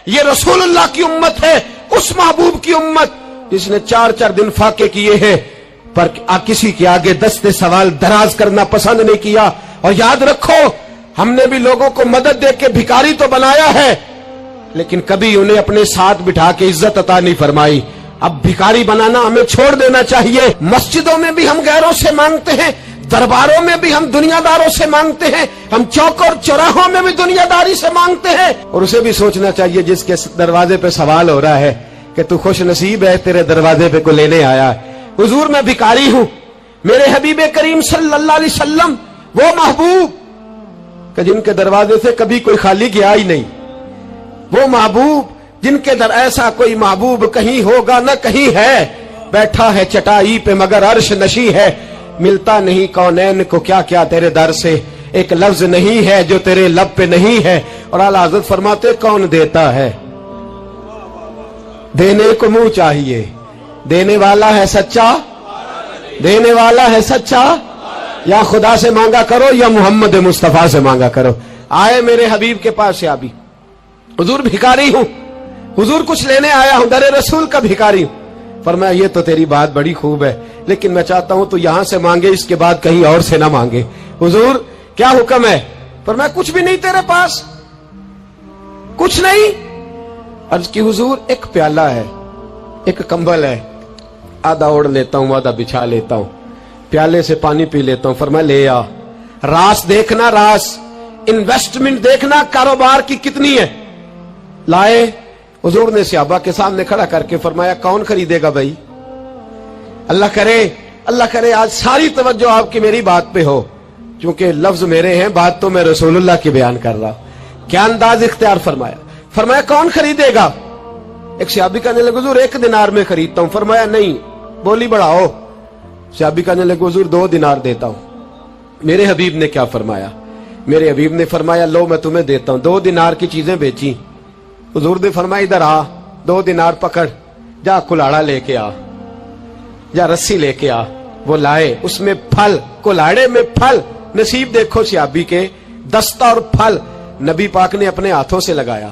یہ رسول اللہ کی امت ہے, اس محبوب کی امت جس نے 4 دن فاقے کیے ہیں پر کسی کے آگے دستے سوال دراز کرنا پسند نہیں کیا. اور یاد رکھو, ہم نے بھی لوگوں کو مدد دے کے بھکاری تو بنایا ہے, لیکن کبھی انہیں اپنے ساتھ بٹھا کے عزت عطا نہیں فرمائی. اب بھکاری بنانا ہمیں چھوڑ دینا چاہیے. مسجدوں میں بھی ہم غیروں سے مانگتے ہیں, درباروں میں بھی ہم دنیا داروں سے مانگتے ہیں, ہم چوک اور چوراہوں میں بھی دنیا داری سے مانگتے ہیں. اور اسے بھی سوچنا چاہیے جس کے دروازے پہ سوال ہو رہا ہے کہ تو خوش نصیب ہے, تیرے دروازے پہ کو لینے آیا ہے. حضور میں بھکاری ہوں, میرے حبیب کریم صلی اللہ علیہ وسلم وہ محبوب کہ جن کے دروازے سے کبھی کوئی خالی گیا ہی نہیں, وہ محبوب جن کے در ایسا کوئی محبوب کہیں ہوگا نہ کہیں ہے, بیٹھا ہے چٹائی پہ مگر عرش نشی ہے, ملتا نہیں کونین کو کیا کیا تیرے در سے, ایک لفظ نہیں ہے جو تیرے لب پہ نہیں ہے. اور اعلیٰ حضرت فرماتے کون دیتا ہے, دینے کو منہ چاہیے, دینے والا ہے سچا, دینے والا ہے سچا, یا خدا سے مانگا کرو یا محمد مصطفیٰ سے مانگا کرو. آئے میرے حبیب کے پاس سے آبی, حضور بھکاری ہوں, حضور کچھ لینے آیا ہوں, در رسول کا بھکاری ہوں. فرمایا یہ تو تیری بات بڑی خوب ہے, لیکن میں چاہتا ہوں تو یہاں سے مانگے, اس کے بعد کہیں اور سے نہ مانگے. حضور کیا حکم ہے؟ فرمایا کچھ بھی نہیں تیرے پاس, کچھ نہیں. عرض کی حضور ایک پیالہ ہے, ایک کمبل ہے, آدھا اوڑھ لیتا ہوں آدھا بچھا لیتا ہوں, پیالے سے پانی پی لیتا ہوں. فرمایا لے آ, راس دیکھنا, راس انویسٹمنٹ دیکھنا کاروبار کی کتنی ہے. لائے. حضور نے صحابہ کے سامنے کھڑا کر کے فرمایا کون خریدے گا بھائی؟ اللہ کرے آج ساری توجہ آپ کی میری بات پہ ہو, چونکہ لفظ میرے ہیں, بات تو میں رسول اللہ کی بیان کر رہا ہوں. کیا انداز اختیار فرمایا کون خریدے گا؟ ایک صحابی کہنے لگے حضور 1 دینار میں خریدتا ہوں. فرمایا نہیں, بولی بڑھاؤ. صحابی کہنے لگے حضور 2 دینار دیتا ہوں. میرے حبیب نے کیا فرمایا؟ میرے حبیب نے فرمایا لو میں تمہیں دیتا ہوں. 2 دینار کی چیزیں بیچی. حضور نے فرمایا ادھر آ, 2 دینار پکڑ, جا کلاڑا لے کے آ, جا رسی لے کے آ. وہ لائے, اس میں پھل, کلاڑے میں پھل. نصیب دیکھو صحابی کے, دستہ اور پھل نبی پاک نے اپنے ہاتھوں سے لگایا.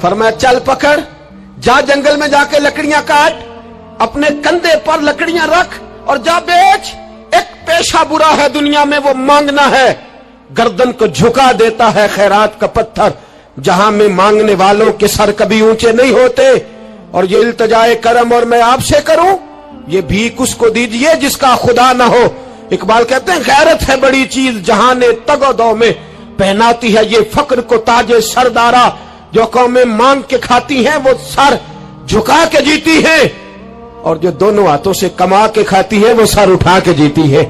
فرمایا چل پکڑ, جا جنگل میں جا کے لکڑیاں کاٹ, اپنے کندھے پر لکڑیاں رکھ اور جا بیچ. ایک پیشہ برا ہے دنیا میں, وہ مانگنا ہے. گردن کو جھکا دیتا ہے خیرات کا پتھر, جہاں میں مانگنے والوں کے سر کبھی اونچے نہیں ہوتے. اور یہ التجائے کرم اور میں آپ سے کروں, یہ بھیک اس کو دیجئے جس کا خدا نہ ہو. اقبال کہتے ہیں غیرت ہے بڑی چیز جہاں نے تگ و دو میں, پہناتی ہے یہ فقر کو تاج سردارا. جو قومیں مانگ کے کھاتی ہیں وہ سر جھکا کے جیتی ہیں, اور جو دونوں ہاتھوں سے کما کے کھاتی ہیں وہ سر اٹھا کے جیتی ہے.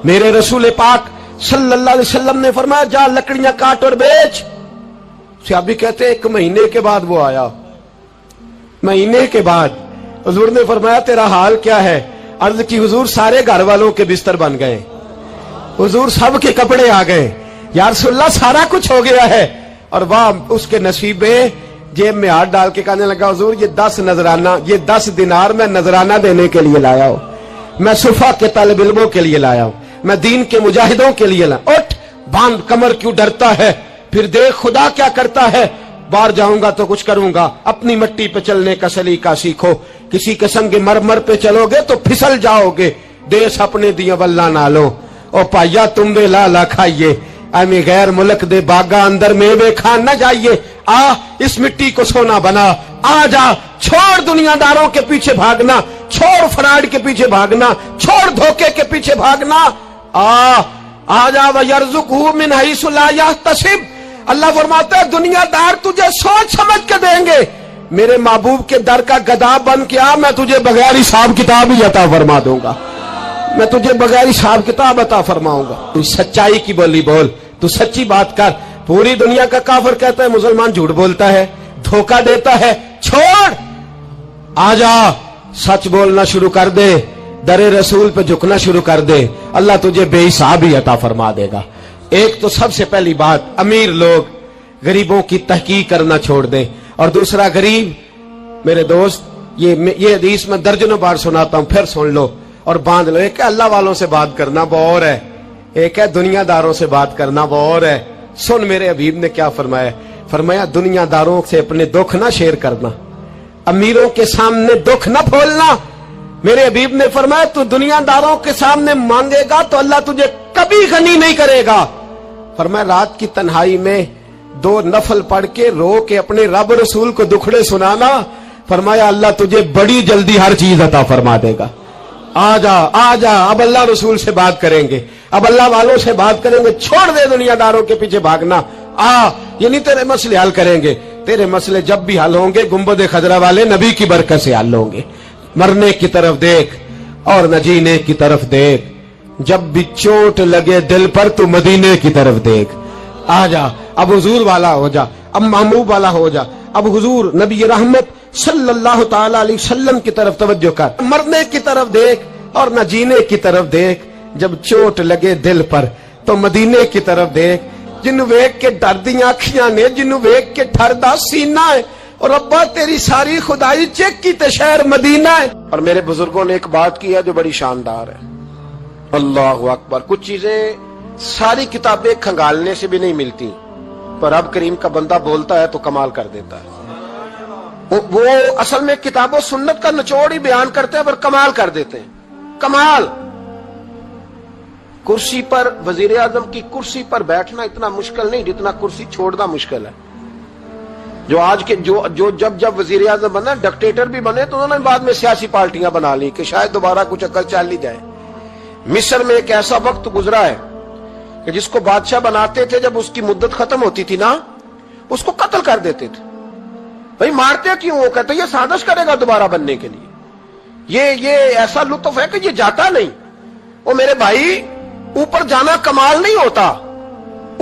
میرے رسول پاک صلی اللہ علیہ وسلم نے فرمایا جا لکڑیاں کاٹ اور بیچ. صحابی کہتے ہیں 1 مہینے کے بعد وہ آیا. مہینے کے بعد حضور نے فرمایا تیرا حال کیا ہے؟ عرض کی حضور سارے گھر والوں کے بستر بن گئے, حضور سب کے کپڑے آ گئے, یا رسول اللہ سارا کچھ ہو گیا ہے. اور واہ اس کے نصیب میں, جیب میں ہاتھ ڈال کے کہنے لگا حضور یہ 10 نذرانہ, یہ 10 دینار میں نذرانہ دینے کے لیے لایا ہوں, میں صفا کے طالب علموں کے لیے لایا ہوں, میں دین کے مجاہدوں کے لیے لایا. اٹھ باندھ کمر, کیوں ڈرتا ہے؟ پھر دیکھ خدا کیا کرتا ہے. باہر جاؤں گا تو کچھ کروں گا, اپنی مٹی پہ چلنے کا سلیقہ سیکھو. کسی کے سنگ مرمر پہ چلو گے تو پھسل جاؤ گے. دیس اپنے دیا واللہ نالو, او پایا تم بے لالا کھائیے, امی غیر ملک دے باغا اندر میوے کھان نہ جائیے. آ اس مٹی کو سونا بنا, آ جا, چھوڑ دنیا داروں کے پیچھے بھاگنا, چھوڑ فراڈ کے پیچھے بھاگنا, چھوڑ دھوکے کے پیچھے بھاگنا. آ جا وَيَرْزُقْهُ مِنْ حَيْثُ لَا يَحْتَسِبُ. اللہ فرماتا ہے دنیا دار تجھے سوچ سمجھ کے دیں گے, میرے محبوب کے در کا گدا بن کے آ, میں تجھے بغیر حساب کتاب ہی عطا فرما دوں گا, میں تجھے بغیر حساب کتاب عطا فرماؤں گا. تو سچائی کی بولی بول, تو سچی بات کر. پوری دنیا کا کافر کہتا ہے مسلمان جھوٹ بولتا ہے, دھوکہ دیتا ہے. چھوڑ, آ جا, سچ بولنا شروع کر دے, در رسول پہ جھکنا شروع کر دے, اللہ تجھے بے حساب ہی عطا فرما دے گا. ایک تو سب سے پہلی بات, امیر لوگ غریبوں کی تحقیق کرنا چھوڑ دیں. اور دوسرا, غریب میرے دوست, یہ حدیث میں درجنوں بار سناتا ہوں, پھر سن لو اور باندھ لو. ایک ہے اللہ والوں سے بات کرنا, وہ اور ہے. ایک ہے دنیا داروں سے بات کرنا, وہ اور ہے. سن میرے حبیب نے کیا فرمایا. फरमाया दुनियादारों से अपने दुख ना शेयर करना, अमीरों के सामने दुख ना खोलना। मेरे हबीब ने फरमाया तू दुनियादारों के सामने मांगेगा तो अल्लाह तुझे कभी गनी नहीं करेगा। फरमाया रात की तन्हाई में 2 नफल पढ़ के रो के अपने रब रसूल को दुखड़े सुनाना, फरमाया अल्लाह तुझे बड़ी जल्दी हर चीज अता फरमा देगा। आ जा, अब अल्लाह रसूल से बात करेंगे, अब अल्लाह वालों से बात करेंगे, छोड़ दे दुनियादारों के पीछे भागना। ये नहीं तेरे मसले हल करेंगे, तेरे मसले जब भी हल होंगे गुंबद खजरा वाले नबी की बरकत से हल होंगे। मरने की तरफ देख और न जीने की तरफ देख, जब भी चोट लगे दिल पर तू मदीने की तरफ देख। आ जा, अब हुजूर वाला हो जा, अब महबूब वाला हो जा, अब हुजूर नबी रहमत सल्लल्लाहु ताला अलैहि वसल्लम की तरफ तवज्जो कर। मरने की तरफ देख और न जीने की तरफ देख, जब चोट लगे दिल पर तो मदीने की तरफ देख। जिन्नू वेख के डरदियां अखियां ने, जिन्नू वेख के ठरदा सीना है, और रब्बा तेरी सारी खुदाई चेक की ते शहर मदीना है। और मेरे बुजुर्गों ने एक बात की है जो बड़ी शानदार है, अल्लाहु अकबर। कुछ चीजें सारी किताबें खंगालने से भी नहीं मिलती, पर रब करीम का बंदा बोलता है तो कमाल कर देता है। वो असल में किताबों सुन्नत का निचोड़ ही बयान करते हैं पर कमाल कर देते हैं, कमाल। कुर्सी पर, वजीर आजम की कुर्सी पर बैठना इतना मुश्किल नहीं जितना कुर्सी छोड़ना मुश्किल है। जो आज के जो जब वजीर आजम बना, डिक्टेटर भी बने तो उन्होंने बाद में सियासी पार्टियां बना ली कि शायद दोबारा कुछ अकल चल ही जाए। मिस्र में एक ऐसा वक्त गुजरा है कि जिसको बादशाह बनाते थे, जब उसकी मुद्दत खत्म होती थी ना, उसको कत्ल कर देते थे। भाई मारते क्यों? वो कहते ये साजिश करेगा दोबारा बनने के लिए। ये ऐसा लुत्फ है कि ये जाता नहीं। वो मेरे भाई, ऊपर जाना कमाल नहीं होता,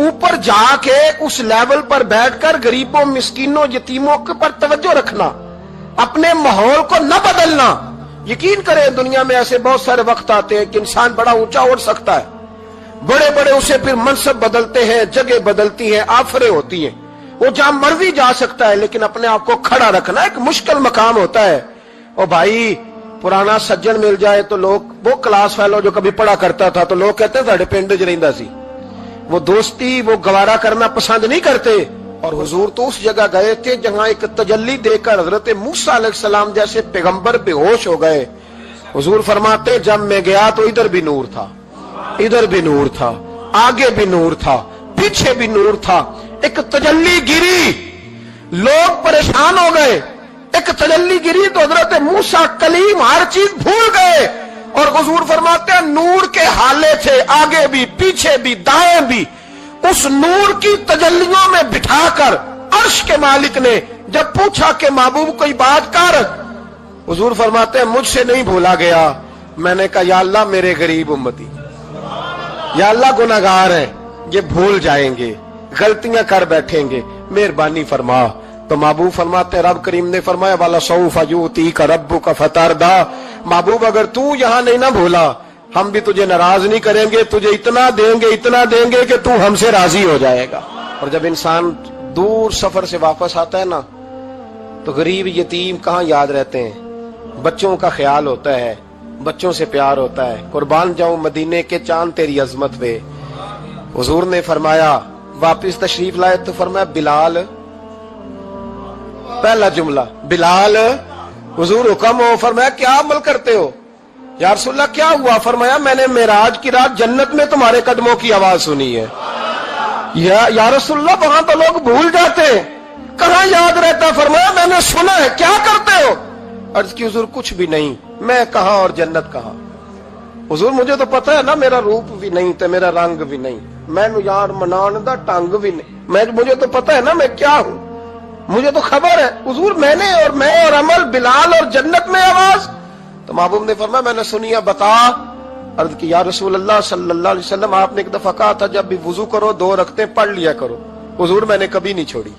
ऊपर जाके उस लेवल पर बैठकर गरीबों, मिस्कीनों, यतीमों के पर तवज्जो रखना, अपने माहौल को न बदलना। यकीन करें दुनिया में ऐसे बहुत सारे वक्त आते हैं कि इंसान बड़ा ऊंचा उड़ सकता है, बड़े बड़े उसे फिर मनसब बदलते हैं, जगह बदलती है, आफरे होती हैं, वो जहां मर्जी जा सकता है, लेकिन अपने आप को खड़ा रखना एक मुश्किल मकाम होता है। ओ भाई, पुराना सज्जन मिल जाए तो लोग, वो क्लास फेलो जो कभी पढ़ा करता था तो लोग कहते साडे पिंड च रहिंदा सी, वो दोस्ती वो गवारा करना पसंद नहीं करते। और हुजूर तो उस जगह गए थे जहां एक तजल्ली देकर हजरत मूसा अलैहिस्सलाम जैसे पैगंबर बेहोश हो गए। हुजूर फरमाते जब मैं गया तो इधर भी नूर था, इधर भी नूर था, आगे भी नूर था, पीछे भी नूर था। एक तजल्ली गिरी, लोग परेशान हो गए। एक तजल्ली गिरी तो हजरत मूसा कलीम हर चीज भूल गए। और हुजूर फरमाते हैं नूर के हाले थे, आगे भी, पीछे भी, दाएं भी। उस नूर की तजल्लियों में बिठाकर अर्श के मालिक ने जब पूछा कि महबूब कोई बात कर, हुजूर फरमाते हैं मुझसे नहीं भूला गया। मैंने कहा या अल्लाह मेरे गरीब उम्मती, या अल्लाह गुनाहगार है, ये भूल जाएंगे, गलतियां कर बैठेंगे, मेहरबानी फरमा। तो महबूब फरमाते हैं, रब करीम ने फरमाया वाला सौफा युती का रब्बु का फतारदा, महबूब अगर तू यहां नहीं ना भूला, हम भी तुझे नाराज नहीं करेंगे, तुझे इतना देंगे कि तू हमसे राजी हो जाएगा। और जब इंसान दूर सफर से वापस आता है ना, तो गरीब यतीम कहाँ याद रहते हैं, बच्चों का ख्याल होता है, बच्चों से प्यार होता है। कुर्बान जाऊं मदीने के चांद तेरी अजमत पे। हुजूर ने फरमाया, वापिस तशरीफ लाए तो फरमाया बिलाल, पहला जुमला बिलाल, हुजूर हुक्म हो। फरमाया क्या अमल करते हो? या रसूलल्लाह क्या हुआ? फरमाया मैंने मेराज की रात जन्नत में तुम्हारे कदमों की आवाज सुनी है। या रसूलल्लाह वहां तो लोग भूल जाते हैं, कहां याद रहता? फरमाया मैंने सुना है। क्या करते हो? अर्ज की हुजूर कुछ भी नहीं। मैं कहां और जन्नत कहां? हुजूर मुझे तो पता है ना, मेरा रूप भी नहीं तो मेरा रंग भी नहीं, मैनू यार मनान दा टंग भी नहीं, मुझे तो पता है ना मैं क्या हूं, मुझे तो खबर है। हुजूर मैंने और मैं और अमल, बिलाल और जन्नत में आवाज। तो महबूब ने फरमाया मैंने सुनी है, बता। अर्ज की या रसूल अल्लाह सल्लल्लाहु अलैहि वसल्लम आपने एक दफा कहा था जब भी वुजू करो 2 रकते पढ़ लिया करो। हुजूर मैंने कभी नहीं छोड़ी।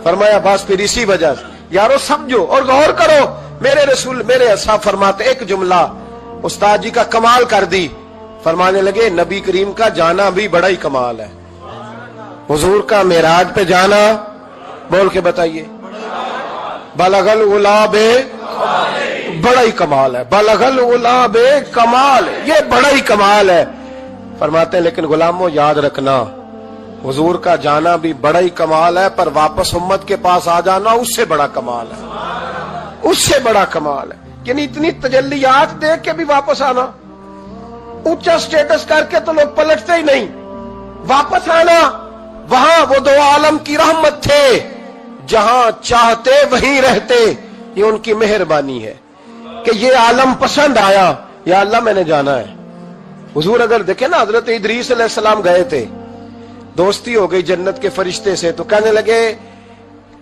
फरमाया बस फिर इसी वजह से यारो समझो और गौर करो। मेरे रसूल मेरे असहाब फरमाते, एक जुमला उस्ताद जी का कमाल कर दी। फरमाने लगे नबी करीम का जाना भी बड़ा ही कमाल है। हुजूर का मेराज पे जाना, बोल के बताइए, बलगल उलाबे, बड़ा ही कमाल है। बलगल उलाबे कमाल, ये बड़ा ही कमाल है। फरमाते हैं लेकिन गुलामों याद रखना, हुजूर का जाना भी बड़ा ही कमाल है, पर वापस उम्मत के पास आ जाना उससे बड़ा कमाल है, उससे बड़ा कमाल है। यानी इतनी तजल्लियात देख के भी वापस आना, ऊंचा स्टेटस करके तो लोग पलटते ही नहीं, वापस आना। वहां वो दो आलम की रहमत थे, जहां चाहते वहीं रहते, ये उनकी मेहरबानी है कि ये आलम पसंद आया, या अल्लाह मैंने जाना है। हुजूर अगर देखे ना, हजरत इदरीस अलैहिस्सलाम गए थे, दोस्ती हो गई जन्नत के फरिश्ते से, तो कहने लगे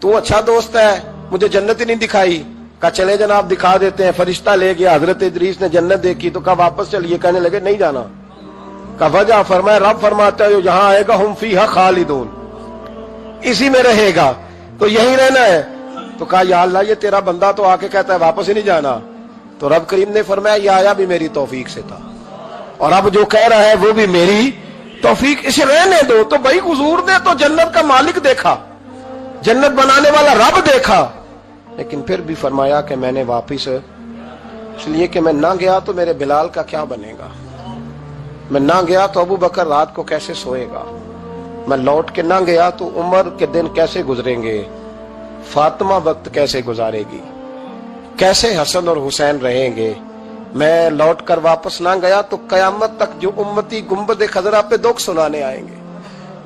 तू अच्छा दोस्त है, मुझे जन्नत ही नहीं दिखाई। कहा चले जनाब दिखा देते हैं। फरिश्ता ले गया, हजरत इदरीस ने जन्नत देखी तो कहा वापस चलिए, कहने लगे नहीं जाना। कहा वजह, फरमाया रब फरमाता है जहां आएगा हम फीहा खालिदून, इसी में रहेगा, तो यहीं रहना है। तो कहा या अल्लाह ये तेरा बंदा तो आके कहता है वापस ही नहीं जाना। तो रब करीम ने फरमाया ये आया भी मेरी तौफीक से था, और अब जो कह रहा है वो भी मेरी तौफीक, इसे रहने दो। तो भाई हुजूर ने तो जन्नत का मालिक देखा, जन्नत बनाने वाला रब देखा, लेकिन फिर भी फरमाया कि मैंने वापिस, इसलिए कि मैं ना गया तो मेरे बिलाल का क्या बनेगा, मैं ना गया तो अबू बकर रात को कैसे सोएगा, मैं लौट के ना गया तो उमर के दिन कैसे गुजरेंगे, फातिमा वक्त कैसे गुजारेगी, कैसे हसन और हुसैन रहेंगे। मैं लौट कर वापस ना गया तो कयामत तक जो उम्मती गुंबद खजरा पे दुख सुनाने आएंगे,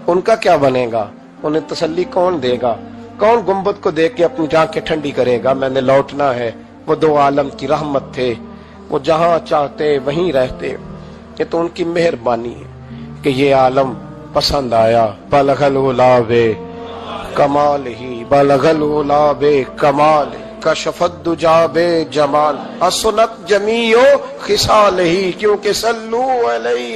उनका क्या बनेगा, उन्हें तसल्ली कौन देगा, कौन गुंबद को देख के अपनी आंखें ठंडी करेगा। मैंने लौटना है। वो दो आलम की रहमत थे, वो जहां चाहते वहीं रहते। ये तो उनकी मेहरबानी है कि ये आलम पसंद आया। बलगल उलावे कमाल ही, बलगल उलावे कमाल, कशफत दुजाबे जमाल, असनत जमीओ खिसाल ही, क्योंकि सल्लू अलैहि